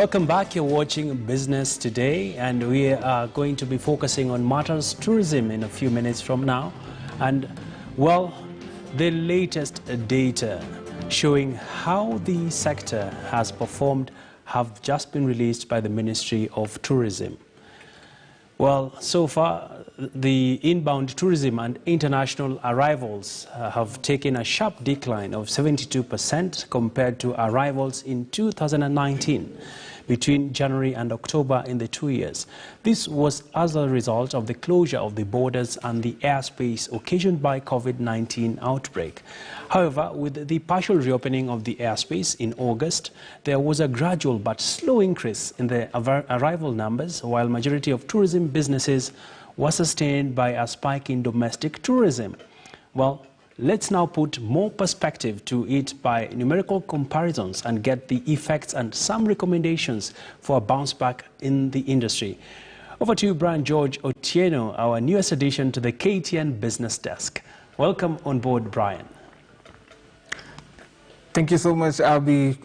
Welcome back. You're watching Business Today, and we are going to be focusing on matters tourism in a few minutes from now. And, well, the latest data showing how the sector has performed have just been released by the Ministry of Tourism. Well, so far, the inbound tourism and international arrivals have taken a sharp decline of 72% compared to arrivals in 2019 between January and October in the 2 years. This was as a result of the closure of the borders and the airspace occasioned by COVID-19 outbreak. However, with the partial reopening of the airspace in August, there was a gradual but slow increase in the arrival numbers, while majority of tourism businesses were sustained by a spike in domestic tourism. Well, let's now put more perspective to it by numerical comparisons and get the effects and some recommendations for a bounce back in the industry. Over to you, Brian George Otieno, our newest addition to the KTN Business Desk. Welcome on board, Brian. Thank you so much, Albie,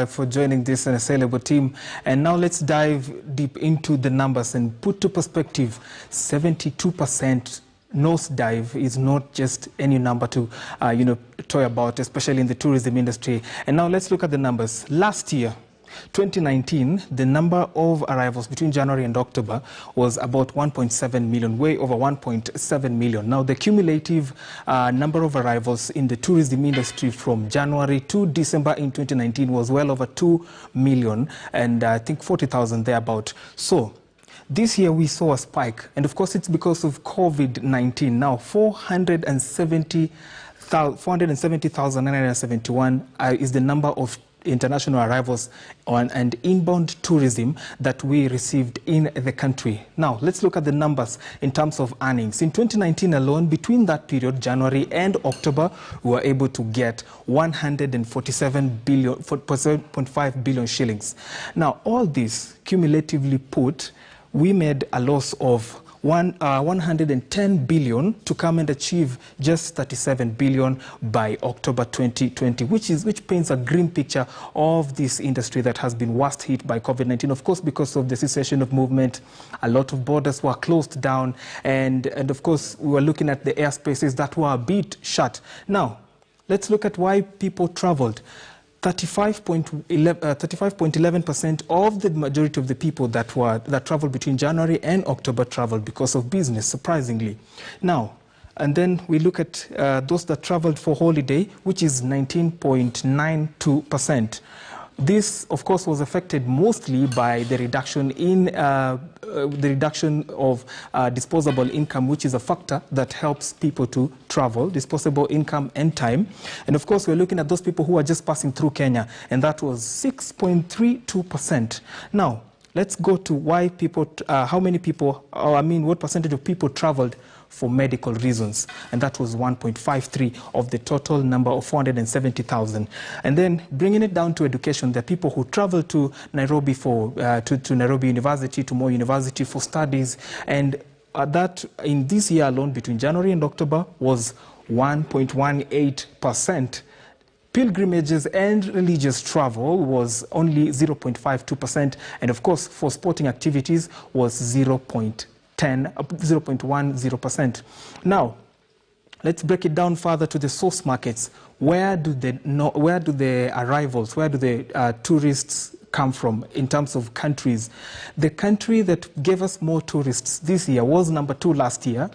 for joining this Sailable team. And now let's dive deep into the numbers and put to perspective 72% nosedive is not just any number to, toy about, especially in the tourism industry. And now let's look at the numbers. Last year, 2019, the number of arrivals between January and October was about 1.7 million, way over 1.7 million. Now, the cumulative number of arrivals in the tourism industry from January to December in 2019 was well over 2 million, and I think 40,000 thereabout. So, this year we saw a spike, and of course it's because of COVID-19. Now, 470,971 is the number of international arrivals and inbound tourism that we received in the country. Now, let's look at the numbers in terms of earnings. In 2019 alone, between that period, January and October, we were able to get 147.5 billion shillings. Now, all this cumulatively put, we made a loss of 110 billion to come and achieve just 37 billion by October 2020, which paints a grim picture of this industry that has been worst hit by COVID-19. Of course, because of the cessation of movement, a lot of borders were closed down, and of course, we were looking at the airspaces that were a bit shut. Now, let's look at why people traveled. 35.11% of the majority of the people that traveled between January and October traveled because of business, surprisingly. Now, and then we look at those that traveled for holiday, which is 19.92%. This, of course, was affected mostly by the reduction in of disposable income, which is a factor that helps people to travel, disposable income and time. And of course, we're looking at those people who are just passing through Kenya, and that was 6.32%. Now, let's go to why people, how many people, what percentage of people traveled for medical reasons, and that was 1.53 of the total number of 470,000. And then bringing it down to education, there are people who travel to Nairobi to Nairobi University, to Moi University for studies, and that in this year alone, between January and October, was 1.18%. Pilgrimages and religious travel was only 0.52%, and of course, for sporting activities was 0.10%. Now, let's break it down further to the source markets. Where do the tourists come from in terms of countries? The country that gave us more tourists this year was number 2 last year.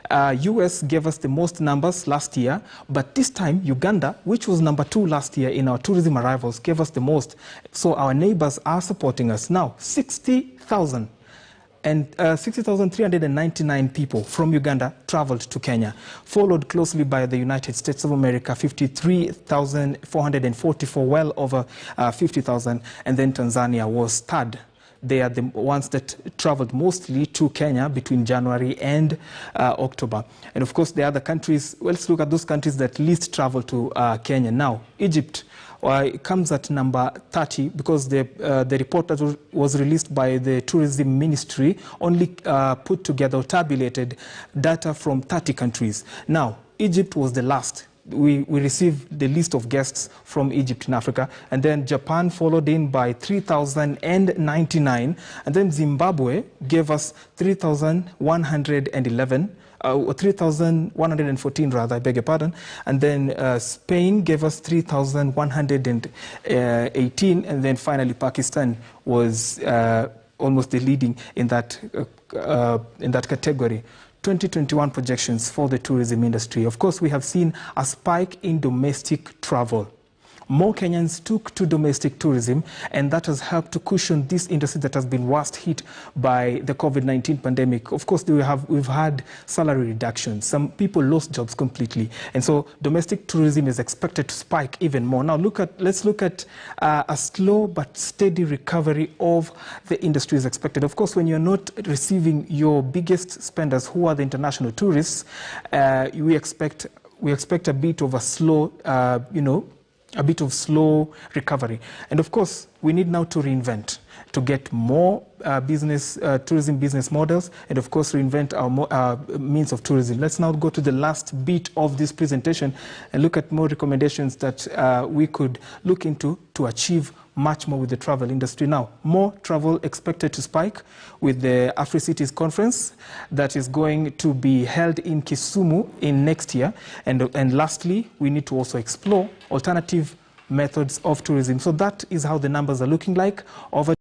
US gave us the most numbers last year, but this time Uganda, which was number 2 last year in our tourism arrivals, gave us the most. So our neighbors are supporting us. Now, 60,000. And 60,399 people from Uganda traveled to Kenya, followed closely by the United States of America, 53,444, well over 50,000, and then Tanzania was third. They are the ones that traveled mostly to Kenya between January and October. And of course, the other countries, well, let's look at those countries that least traveled to Kenya. Now, Egypt it comes at number 30 because the report that was released by the Tourism Ministry only put together or tabulated data from 30 countries. Now, Egypt was the last we received the list of guests from Egypt in Africa, and then Japan followed in by 3,099, and then Zimbabwe gave us 3,111. 3,114 rather, I beg your pardon. And then Spain gave us 3,118. And then finally Pakistan was almost the leading in that category. 2021 projections for the tourism industry. Of course, we have seen a spike in domestic travel. More Kenyans took to domestic tourism, and that has helped to cushion this industry that has been worst hit by the COVID-19 pandemic. Of course, we've had salary reductions. Some people lost jobs completely, and so domestic tourism is expected to spike even more. Now, let's look at a slow but steady recovery of the industry is expected. Of course, when you're not receiving your biggest spenders, who are the international tourists, we expect a bit of a slow, a bit of slow recovery. And of course, we need now to reinvent, to get more tourism business models, and of course, reinvent our means of tourism. Let's now go to the last bit of this presentation and look at more recommendations that we could look into to achieve much more with the travel industry. Now, more travel expected to spike with the AfriCities conference that is going to be held in Kisumu in next year. And lastly, we need to also explore alternative methods of tourism. So that is how the numbers are looking like over